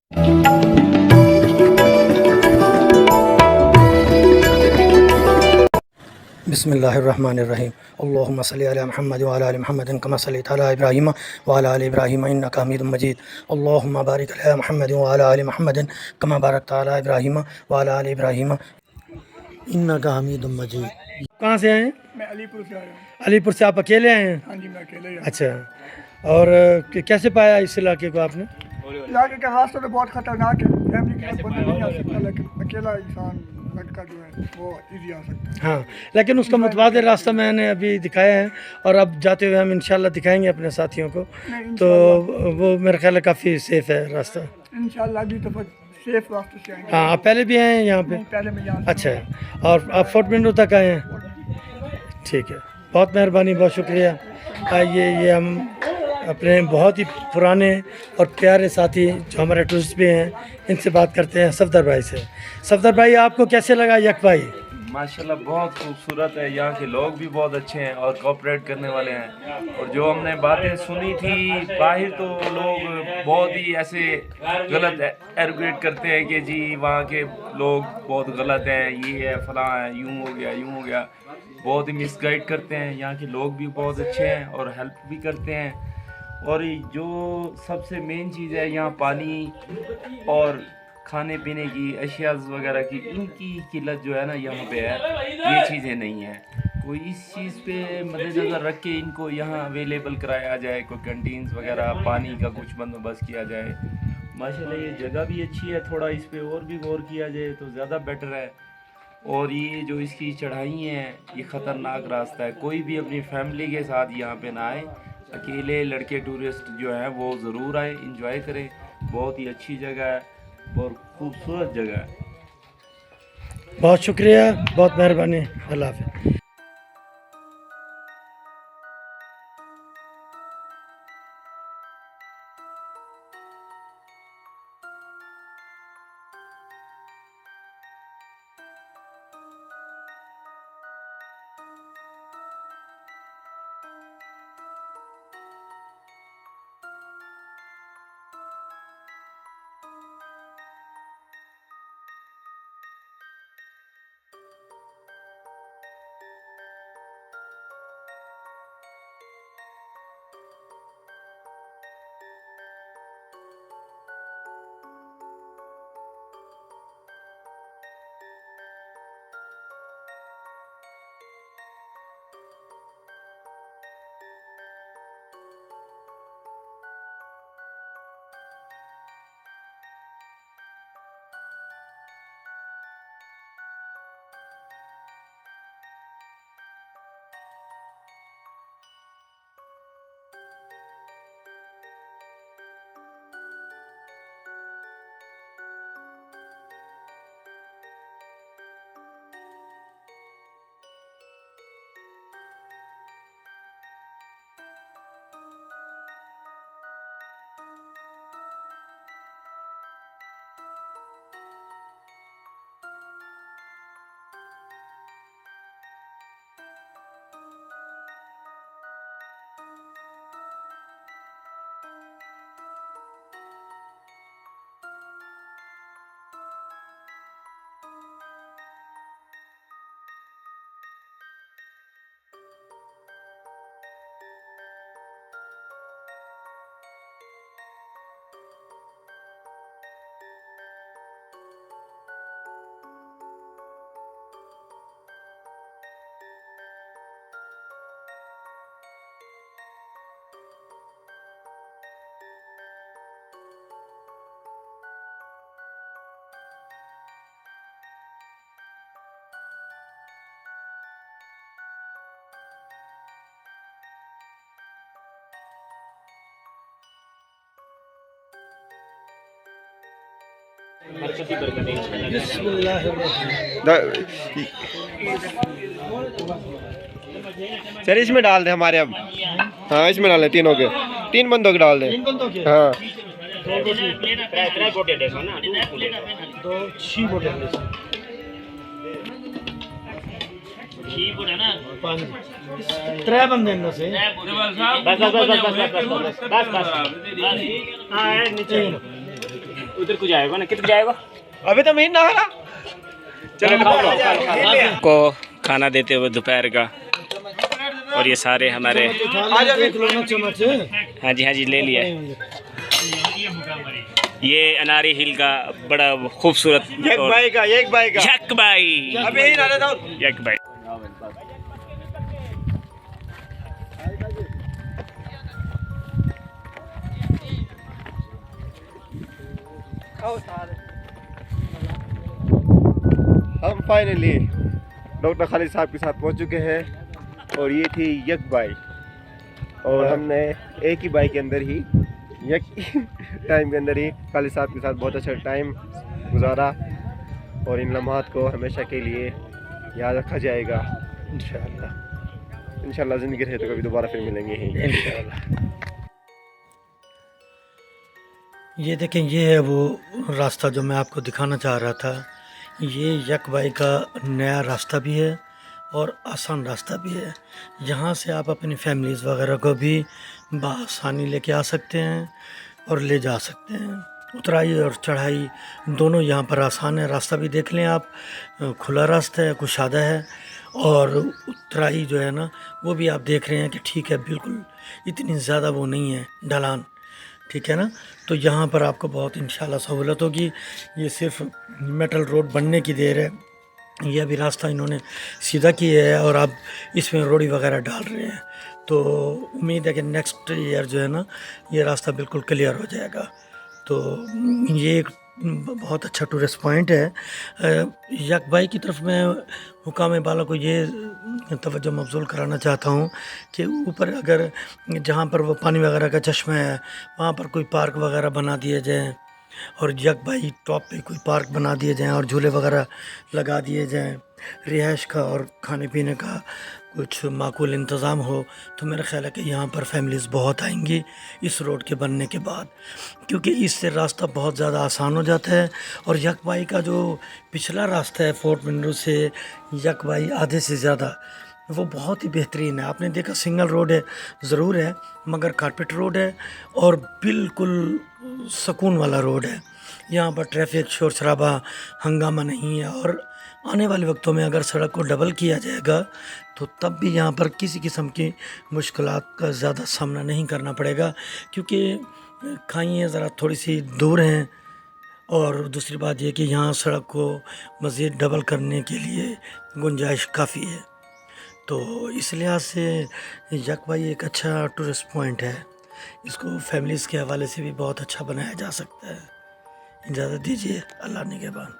बिस्मिल्लाहिर्रहमानिर्रहीम। अल्लाहुम्मा सल्लि अला मुहम्मद व अला आलि मुहम्मद कमा सल्लैता अला इब्राहीम व अला आलि इब्राहीम इन्नका हमीदुम मजीद। अल्लाहुम्मा बारिक अला मुहम्मद व अला आलि मुहम्मद कमा बारकता अला इब्राहीम व अला आलि इब्राहीम इन्नका हमीदुम मजीद। कहाँ से आए हैं? मैं अलीपुर से आया हूँ। अलीपुर से आप अकेले आए हैं? हाँ जी, मैं अकेले ही आया हूँ। अच्छा, और कैसे पाया इस इलाके को आपने? इलाके का रास्ता तो बहुत खतरनाक है, फैमिली के साथ बंदा नहीं आ सकता, लेकिन अकेला इंसान लड़का जो है वो इजी आ सकता है। हाँ, लेकिन उसका मुतबादिल रास्ता मैंने अभी दिखाया है और अब जाते हुए हम इंशाल्लाह दिखाएंगे अपने साथियों को, तो वो मेरा ख्याल है काफ़ी सेफ़ है रास्ता इंशाल्लाह अभी तो सेफ रास्ते से आएंगे। हाँ, आप पहले भी आए हैं यहाँ पे? नहीं, पहले मैं यहाँ अच्छा है, और आप फोर्ट विंडो तक आए हैं? ठीक है, बहुत मेहरबानी, बहुत शुक्रिया। आइए, ये हम अपने बहुत ही पुराने और प्यारे साथी जो हमारे टूरिस्ट भी हैं, इनसे बात करते हैं। सफदर भाई से। सफदर भाई, आपको कैसे लगा यक भाई? माशाल्लाह बहुत खूबसूरत है, यहाँ के लोग भी बहुत अच्छे हैं और कोऑपरेट करने वाले हैं। और जो हमने बातें सुनी थी बाहर, तो लोग बहुत ही ऐसे गलत एरोगेट करते हैं कि जी वहाँ के लोग बहुत गलत हैं, ये है फलां है, यूँ हो गया यूँ हो गया, बहुत ही मिसगाइड करते हैं। यहाँ के लोग भी बहुत अच्छे हैं और हेल्प भी करते हैं। और जो सबसे मेन चीज़ है, यहाँ पानी और खाने पीने की अशिया वगैरह की, इनकी किल्लत जो है ना यहाँ पे है, ये चीज़ें नहीं है। कोई इस चीज़ पे मद्देनज़र रख के इनको यहाँ अवेलेबल कराया जाए, कोई कैंटीन्स वगैरह, पानी का कुछ बंदोबस्त किया जाए। माशाल्लाह ये जगह भी अच्छी है, थोड़ा इस पे और भी गौर किया जाए तो ज़्यादा बेटर है। और ये जो इसकी चढ़ाई है, ये ख़तरनाक रास्ता है, कोई भी अपनी फैमिली के साथ यहाँ पे ना आए। अकेले लड़के टूरिस्ट जो हैं वो ज़रूर आए, इंजॉय करें। बहुत ही अच्छी जगह है, बहुत खूबसूरत जगह है। बहुत शुक्रिया, बहुत मेहरबानी। अल्लाह हाफ़िज़। सर इसमें डाल दे हमारे अब। हाँ इसमें डाल दे, तीनों के, 3 बंदों के डाल दे। हाँ त्रै बंदे इनमें से बस बस बस बस बस बस बस बस बस उधर को जाएगा ना, किधर जाएगा? अभी तो मैं नहा रहा। चलो को खाना देते हुए दोपहर का, और ये सारे हमारे, हाँ जी हाँ जी ले लिया। ये अनारी हिल का बड़ा खूबसूरत एक भाई का यक भाई अभी यही रहने दो। यक भाई। हम फाइनली डॉक्टर खालिद साहब के साथ पहुंच चुके हैं, और ये थी यक बाई, और हमने एक ही बाई के अंदर ही यक टाइम के अंदर ही खालिद साहब के साथ बहुत अच्छा टाइम गुजारा, और इन लम्हात को हमेशा के लिए याद रखा जाएगा। इंशाल्लाह ज़िंदगी रहे तो कभी दोबारा फिर मिलेंगे ही इंशाल्लाह। ये देखें, ये है वो रास्ता जो मैं आपको दिखाना चाह रहा था। ये यक बाई का नया रास्ता भी है और आसान रास्ता भी है। यहाँ से आप अपनी फैमिलीज़ वगैरह को भी बआसानी लेके आ सकते हैं और ले जा सकते हैं। उतराई और चढ़ाई दोनों यहाँ पर आसान है। रास्ता भी देख लें आप, खुला रास्ता है, कुशादा है, और उतराई जो है ना वो भी आप देख रहे हैं कि ठीक है, बिल्कुल इतनी ज़्यादा वो नहीं है ढलान, ठीक है ना। तो यहाँ पर आपको बहुत इंशाल्लाह सहूलत होगी। ये सिर्फ मेटल रोड बनने की देर है। ये अभी रास्ता इन्होंने सीधा किया है और अब इसमें रोड़ी वगैरह डाल रहे हैं। तो उम्मीद है कि नेक्स्ट ईयर जो है ना ये रास्ता बिल्कुल क्लियर हो जाएगा। तो ये एक बहुत अच्छा टूरिस्ट पॉइंट है। यक बाई की तरफ मैं हुकाम बाला को ये तवज्जो मबज़ूल कराना चाहता हूँ कि ऊपर अगर जहाँ पर वो पानी वगैरह का चश्मा है वहाँ पर कोई पार्क वगैरह बना दिए जाएँ, और यक बाई टॉप पे कोई पार्क बना दिए जाएँ और झूले वगैरह लगा दिए जाएँ, रिहाइश का और खाने पीने का कुछ माकूल इंतज़ाम हो, तो मेरा ख़्याल है कि यहाँ पर फैमिलीज़ बहुत आएंगी इस रोड के बनने के बाद, क्योंकि इससे रास्ता बहुत ज़्यादा आसान हो जाता है। और यक बाई का जो पिछला रास्ता है फोर्ट मिनरो से यक बाई आधे से ज़्यादा, वो बहुत ही बेहतरीन है। आपने देखा सिंगल रोड है ज़रूर है, मगर कारपेट रोड है और बिल्कुल सुकून वाला रोड है। यहाँ पर ट्रैफिक शोर शराबा हंगामा नहीं है। और आने वाले वक्तों में अगर सड़क को डबल किया जाएगा तो तब भी यहाँ पर किसी किस्म की मुश्किलात का ज़्यादा सामना नहीं करना पड़ेगा, क्योंकि खाइयाँ ज़रा थोड़ी सी दूर हैं, और दूसरी बात यह कि यहाँ सड़क को मज़ीद डबल करने के लिए गुंजाइश काफ़ी है। तो इस लिहाज से यक बाई एक अच्छा टूरिस्ट पॉइंट है। इसको फैमिलीज़ के हवाले से भी बहुत अच्छा बनाया जा सकता है। इजाज़त दीजिए, अल्लाह निगहबान।